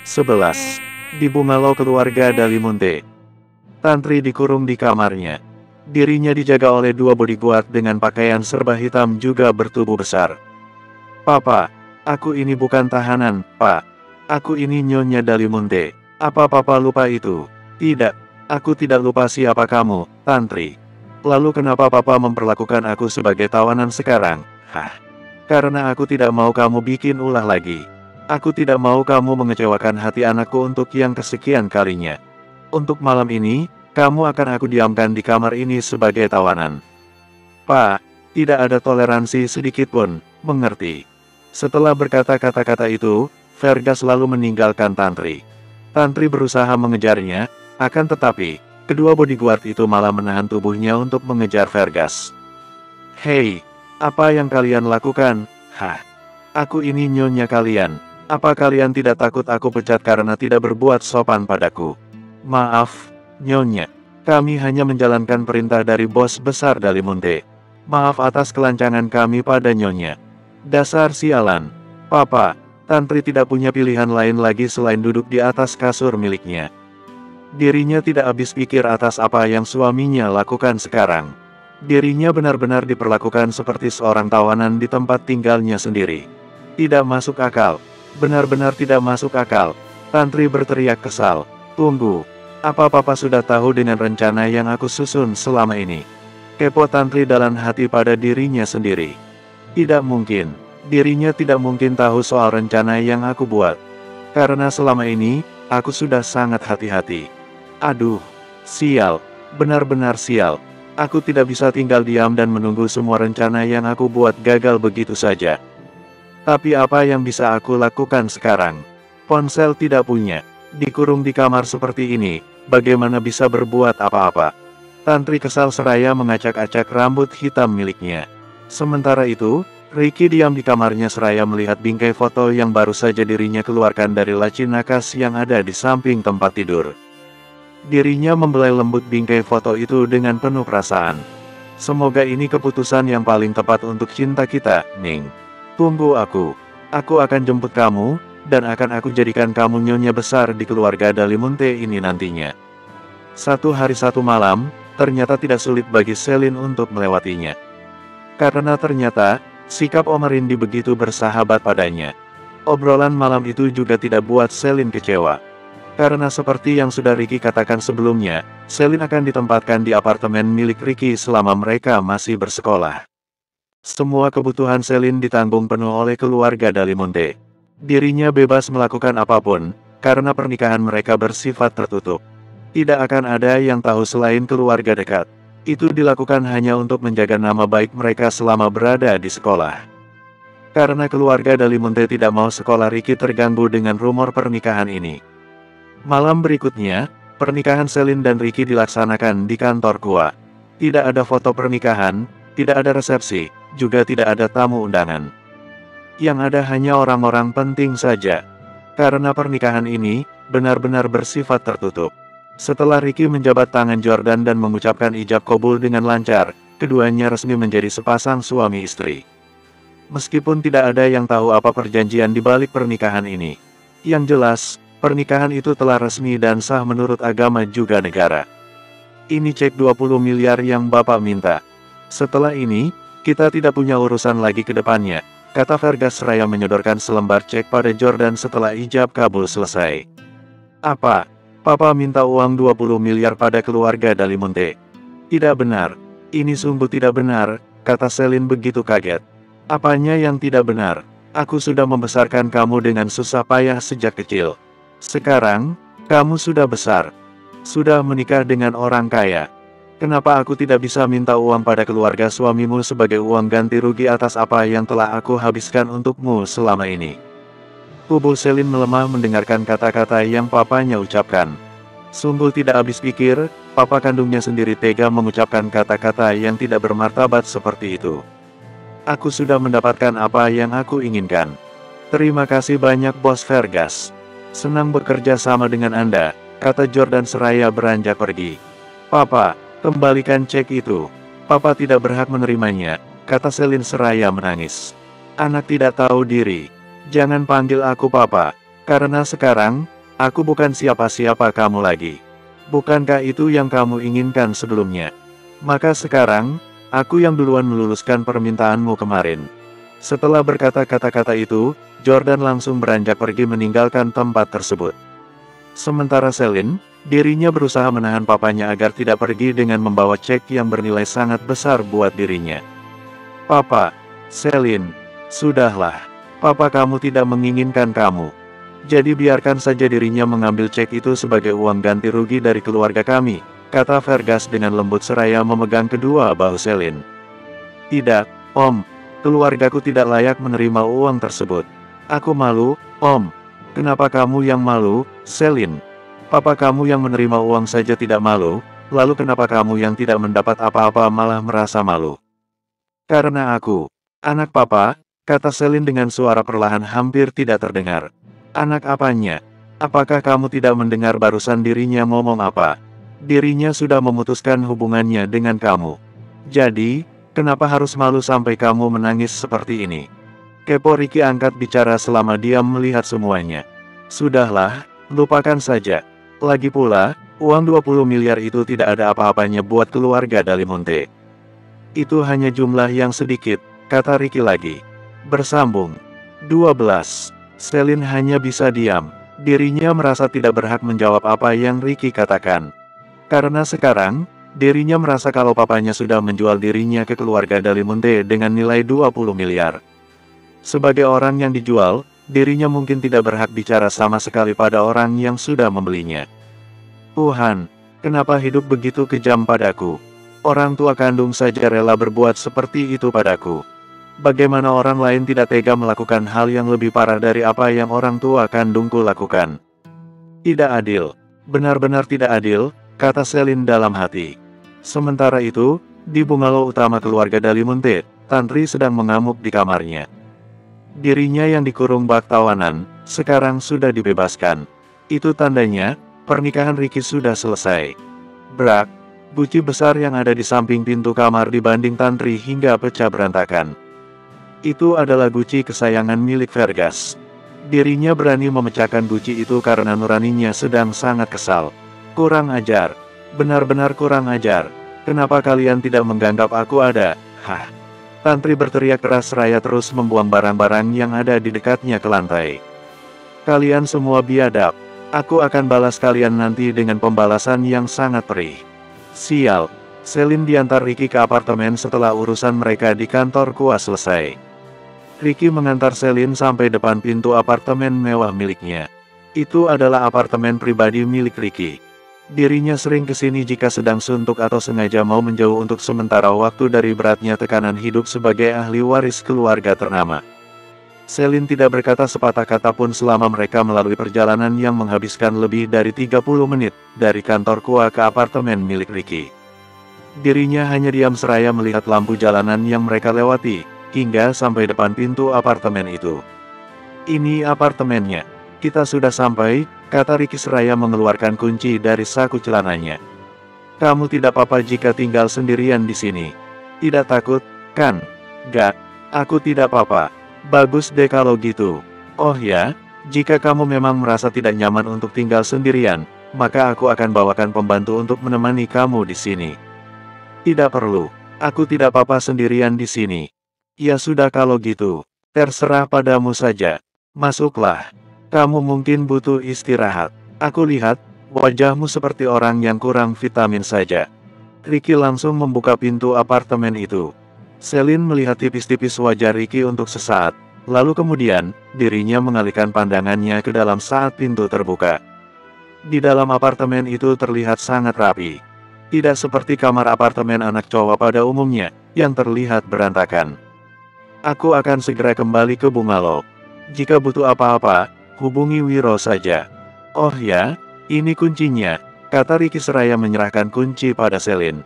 11. Di bungalow keluarga Dalimunte. Tantri dikurung di kamarnya. Dirinya dijaga oleh 2 bodyguard dengan pakaian serba hitam juga bertubuh besar. Papa, aku ini bukan tahanan, Pak. Aku ini Nyonya Dalimunte. Apa Papa lupa itu? Tidak, aku tidak lupa siapa kamu, Tantri. Lalu kenapa Papa memperlakukan aku sebagai tawanan sekarang? Hah? Karena aku tidak mau kamu bikin ulah lagi. Aku tidak mau kamu mengecewakan hati anakku untuk yang kesekian kalinya. Untuk malam ini, kamu akan aku diamkan di kamar ini sebagai tawanan. Pak, tidak ada toleransi sedikit pun, mengerti? Setelah berkata kata-kata itu, Vergas lalu meninggalkan Tantri. Tantri berusaha mengejarnya, akan tetapi, kedua bodyguard itu malah menahan tubuhnya untuk mengejar Vergas. Hei, apa yang kalian lakukan? Hah? Aku ini nyonya kalian. Apa kalian tidak takut aku pecat karena tidak berbuat sopan padaku? Maaf, nyonya. Kami hanya menjalankan perintah dari bos besar Dalimunte. Maaf atas kelancangan kami pada nyonya. Dasar sialan. Papa, Tantri tidak punya pilihan lain lagi selain duduk di atas kasur miliknya. Dirinya tidak habis pikir atas apa yang suaminya lakukan sekarang. Dirinya benar-benar diperlakukan seperti seorang tawanan di tempat tinggalnya sendiri. Tidak masuk akal. Benar-benar tidak masuk akal. Tantri berteriak kesal. Tunggu. Apa Papa sudah tahu dengan rencana yang aku susun selama ini? Kepo Tantri dalam hati pada dirinya sendiri. Tidak mungkin. Dirinya tidak mungkin tahu soal rencana yang aku buat. Karena selama ini, aku sudah sangat hati-hati. Aduh, sial. Benar-benar sial. Aku tidak bisa tinggal diam dan menunggu semua rencana yang aku buat gagal begitu saja. Tapi apa yang bisa aku lakukan sekarang? Ponsel tidak punya. Dikurung di kamar seperti ini, bagaimana bisa berbuat apa-apa? Tantri kesal seraya mengacak-acak rambut hitam miliknya. Sementara itu, Ricky diam di kamarnya seraya melihat bingkai foto yang baru saja dirinya keluarkan dari laci nakas yang ada di samping tempat tidur. Dirinya membelai lembut bingkai foto itu dengan penuh perasaan. Semoga ini keputusan yang paling tepat untuk cinta kita, Ning. Tunggu aku akan jemput kamu, dan akan aku jadikan kamu nyonya besar di keluarga Dalimunte ini nantinya. 1 hari 1 malam, ternyata tidak sulit bagi Selin untuk melewatinya. Karena ternyata, sikap Omerindi begitu bersahabat padanya. Obrolan malam itu juga tidak buat Selin kecewa. Karena seperti yang sudah Ricky katakan sebelumnya, Selin akan ditempatkan di apartemen milik Ricky selama mereka masih bersekolah. Semua kebutuhan Selin ditanggung penuh oleh keluarga Dalimunte. Dirinya bebas melakukan apapun, karena pernikahan mereka bersifat tertutup. Tidak akan ada yang tahu selain keluarga dekat. Itu dilakukan hanya untuk menjaga nama baik mereka selama berada di sekolah. Karena keluarga Dalimunte tidak mau sekolah Ricky terganggu dengan rumor pernikahan ini. Malam berikutnya, pernikahan Selin dan Ricky dilaksanakan di kantor Gua. Tidak ada foto pernikahan, tidak ada resepsi, juga tidak ada tamu undangan. Yang ada hanya orang-orang penting saja. Karena pernikahan ini, benar-benar bersifat tertutup. Setelah Ricky menjabat tangan Jordan dan mengucapkan ijab kabul dengan lancar, keduanya resmi menjadi sepasang suami istri. Meskipun tidak ada yang tahu apa perjanjian di balik pernikahan ini. Yang jelas, pernikahan itu telah resmi dan sah menurut agama juga negara. Ini cek 20 miliar yang Bapak minta. Setelah ini, kita tidak punya urusan lagi ke depannya, kata Vergas seraya menyodorkan selembar cek pada Jordan setelah ijab kabul selesai. Apa? Papa minta uang 20 miliar pada keluarga Dalimunte. Tidak benar. Ini sungguh tidak benar, kata Selin begitu kaget. Apanya yang tidak benar? Aku sudah membesarkan kamu dengan susah payah sejak kecil. Sekarang, kamu sudah besar. Sudah menikah dengan orang kaya. Kenapa aku tidak bisa minta uang pada keluarga suamimu sebagai uang ganti rugi atas apa yang telah aku habiskan untukmu selama ini? Tubuh Selin melemah mendengarkan kata-kata yang papanya ucapkan. Sungguh tidak habis pikir, papa kandungnya sendiri tega mengucapkan kata-kata yang tidak bermartabat seperti itu. Aku sudah mendapatkan apa yang aku inginkan. Terima kasih banyak Bos Vergas. Senang bekerja sama dengan Anda, kata Jordan seraya beranjak pergi. Papa, kembalikan cek itu. Papa tidak berhak menerimanya, kata Selin seraya menangis. Anak tidak tahu diri. Jangan panggil aku papa, karena sekarang, Aku bukan siapa-siapa kamu lagi. Bukankah itu yang kamu inginkan sebelumnya? Maka sekarang, aku yang duluan meluluskan permintaanmu kemarin. Setelah berkata kata-kata itu, Jordan langsung beranjak pergi meninggalkan tempat tersebut. Sementara Celine, dirinya berusaha menahan papanya agar tidak pergi dengan membawa cek yang bernilai sangat besar buat dirinya. Papa, Celine, sudahlah. Papa kamu tidak menginginkan kamu. Jadi biarkan saja dirinya mengambil cek itu sebagai uang ganti rugi dari keluarga kami, kata Vergas dengan lembut seraya memegang kedua bahu Celine. Tidak, Om. Keluargaku tidak layak menerima uang tersebut. Aku malu, Om. Kenapa kamu yang malu, Celine? Papa kamu yang menerima uang saja tidak malu, lalu kenapa kamu yang tidak mendapat apa-apa malah merasa malu? Karena aku, anak papa, kata Celine dengan suara perlahan hampir tidak terdengar. Anak apanya? Apakah kamu tidak mendengar barusan dirinya ngomong apa? Dirinya sudah memutuskan hubungannya dengan kamu. Jadi, kenapa harus malu sampai kamu menangis seperti ini? Kepo Ricky angkat bicara selama diam melihat semuanya. Sudahlah, lupakan saja. Lagi pula, uang 20 miliar itu tidak ada apa-apanya buat keluarga Dalimonte. Itu hanya jumlah yang sedikit, kata Ricky lagi. Bersambung. 12. Celine hanya bisa diam. Dirinya merasa tidak berhak menjawab apa yang Ricky katakan. Karena sekarang, dirinya merasa kalau papanya sudah menjual dirinya ke keluarga Dalimonte dengan nilai 20 miliar. Sebagai orang yang dijual, dirinya mungkin tidak berhak bicara sama sekali pada orang yang sudah membelinya. Tuhan, kenapa hidup begitu kejam padaku? Orang tua kandung saja rela berbuat seperti itu padaku. Bagaimana orang lain tidak tega melakukan hal yang lebih parah dari apa yang orang tua kandungku lakukan? Tidak adil. Benar-benar tidak adil, kata Celine dalam hati. Sementara itu, di bungalow utama keluarga Dalimonte, Tantri sedang mengamuk di kamarnya. Dirinya yang dikurung bak tawanan, sekarang sudah dibebaskan. Itu tandanya, pernikahan Ricky sudah selesai. Brak, guci besar yang ada di samping pintu kamar dibanding Tantri hingga pecah berantakan. Itu adalah guci kesayangan milik Vergas. Dirinya berani memecahkan guci itu karena nuraninya sedang sangat kesal. Kurang ajar. Benar-benar kurang ajar. Kenapa kalian tidak menganggap aku ada? Hah. Tantri berteriak keras seraya terus membuang barang-barang yang ada di dekatnya ke lantai. Kalian semua biadab. Aku akan balas kalian nanti dengan pembalasan yang sangat perih. Sial. Celine diantar Ricky ke apartemen setelah urusan mereka di kantor kuas selesai. Ricky mengantar Celine sampai depan pintu apartemen mewah miliknya. Itu adalah apartemen pribadi milik Ricky. Dirinya sering kesini jika sedang suntuk atau sengaja mau menjauh untuk sementara waktu dari beratnya tekanan hidup sebagai ahli waris keluarga ternama. Celine tidak berkata sepatah kata pun selama mereka melalui perjalanan yang menghabiskan lebih dari 30 menit dari kantor Kua ke apartemen milik Ricky. Dirinya hanya diam seraya melihat lampu jalanan yang mereka lewati, hingga sampai depan pintu apartemen itu. Ini apartemennya. Kita sudah sampai, kata Ricky seraya mengeluarkan kunci dari saku celananya. Kamu tidak apa-apa jika tinggal sendirian di sini. Tidak takut, kan? Gak, aku tidak apa-apa. Bagus deh kalau gitu. Oh ya, jika kamu memang merasa tidak nyaman untuk tinggal sendirian, maka aku akan bawakan pembantu untuk menemani kamu di sini. Tidak perlu, aku tidak apa-apa sendirian di sini. Ya sudah kalau gitu, terserah padamu saja. Masuklah. Kamu mungkin butuh istirahat. Aku lihat, wajahmu seperti orang yang kurang vitamin saja. Ricky langsung membuka pintu apartemen itu. Celine melihat tipis-tipis wajah Ricky untuk sesaat, lalu kemudian, dirinya mengalihkan pandangannya ke dalam saat pintu terbuka. Di dalam apartemen itu terlihat sangat rapi. Tidak seperti kamar apartemen anak cowok pada umumnya, yang terlihat berantakan. Aku akan segera kembali ke bungalow. Jika butuh apa-apa, hubungi Wiro saja. Oh ya, ini kuncinya, kata Ricky seraya menyerahkan kunci pada Celine.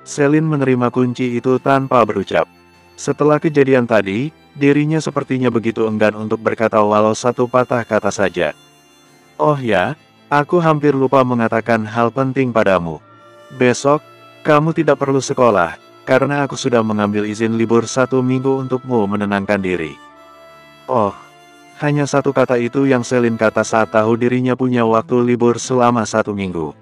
Celine menerima kunci itu tanpa berucap. Setelah kejadian tadi, dirinya sepertinya begitu enggan untuk berkata walau satu patah kata saja. Oh ya, aku hampir lupa mengatakan hal penting padamu. Besok, kamu tidak perlu sekolah, karena aku sudah mengambil izin libur 1 minggu untukmu menenangkan diri. Oh, Hanya satu kata itu yang Selin kata saat tahu dirinya punya waktu libur selama 1 minggu.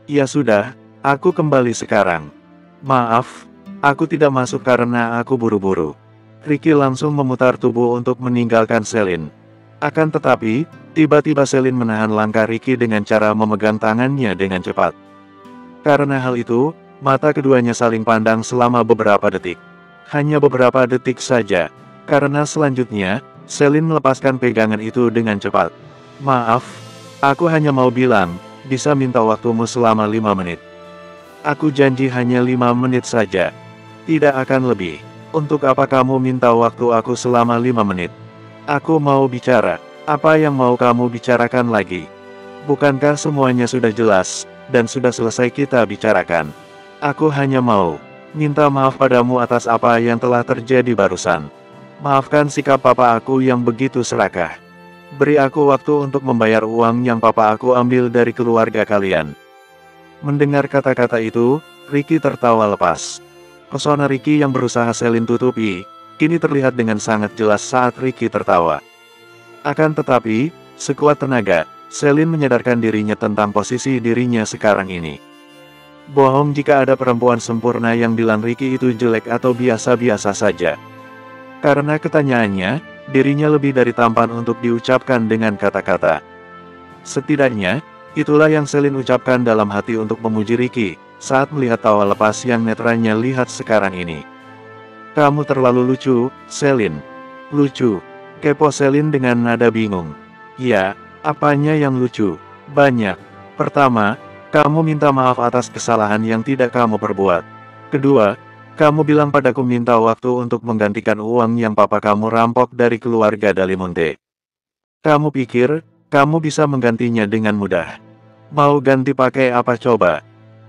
Ya sudah, aku kembali sekarang. Maaf, aku tidak masuk karena aku buru-buru. Ricky langsung memutar tubuh untuk meninggalkan Selin. Akan tetapi, tiba-tiba Selin menahan langkah Ricky dengan cara memegang tangannya dengan cepat. Karena hal itu, mata keduanya saling pandang selama beberapa detik. Hanya beberapa detik saja, karena selanjutnya, Selin melepaskan pegangan itu dengan cepat. Maaf, aku hanya mau bilang, bisa minta waktumu selama 5 menit. Aku janji hanya 5 menit saja. Tidak akan lebih. Untuk apa kamu minta waktu aku selama 5 menit? Aku mau bicara. Apa yang mau kamu bicarakan lagi? Bukankah semuanya sudah jelas, dan sudah selesai kita bicarakan? Aku hanya mau minta maaf padamu atas apa yang telah terjadi barusan. Maafkan sikap papa aku yang begitu serakah. Beri aku waktu untuk membayar uang yang papa aku ambil dari keluarga kalian. Mendengar kata-kata itu, Ricky tertawa lepas. Pesona Ricky yang berusaha Selin tutupi, kini terlihat dengan sangat jelas saat Ricky tertawa. Akan tetapi, sekuat tenaga, Selin menyadarkan dirinya tentang posisi dirinya sekarang ini. Bohong jika ada perempuan sempurna yang bilang Ricky itu jelek atau biasa-biasa saja. Karena ketanyaannya, dirinya lebih dari tampan untuk diucapkan dengan kata-kata. Setidaknya, itulah yang Selin ucapkan dalam hati untuk memuji Ricky, saat melihat tawa lepas yang netranya lihat sekarang ini. Kamu terlalu lucu, Selin. Lucu. Kepo Selin dengan nada bingung. Ya, apanya yang lucu? Banyak. Pertama, kamu minta maaf atas kesalahan yang tidak kamu perbuat. Kedua, kamu bilang padaku minta waktu untuk menggantikan uang yang papa kamu rampok dari keluarga Dalimonte. Kamu pikir, kamu bisa menggantinya dengan mudah. Mau ganti pakai apa coba?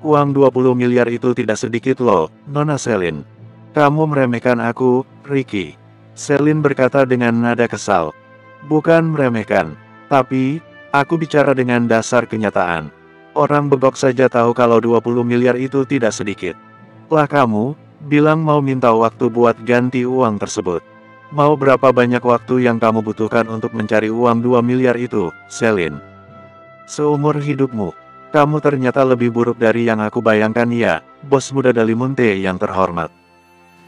Uang 20 miliar itu tidak sedikit loh, Nona Selin. Kamu meremehkan aku, Ricky. Selin berkata dengan nada kesal. Bukan meremehkan, tapi, aku bicara dengan dasar kenyataan. Orang bebok saja tahu kalau 20 miliar itu tidak sedikit. Lah kamu, bilang mau minta waktu buat ganti uang tersebut. Mau berapa banyak waktu yang kamu butuhkan untuk mencari uang 2 miliar itu, Selin? Seumur hidupmu. Kamu ternyata lebih buruk dari yang aku bayangkan ya, bos muda Dalimonte yang terhormat.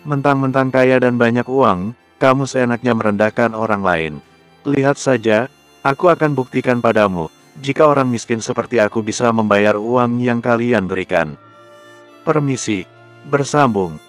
Mentang-mentang kaya dan banyak uang, kamu seenaknya merendahkan orang lain. Lihat saja, aku akan buktikan padamu, jika orang miskin seperti aku bisa membayar uang yang kalian berikan. Permisi. Bersambung.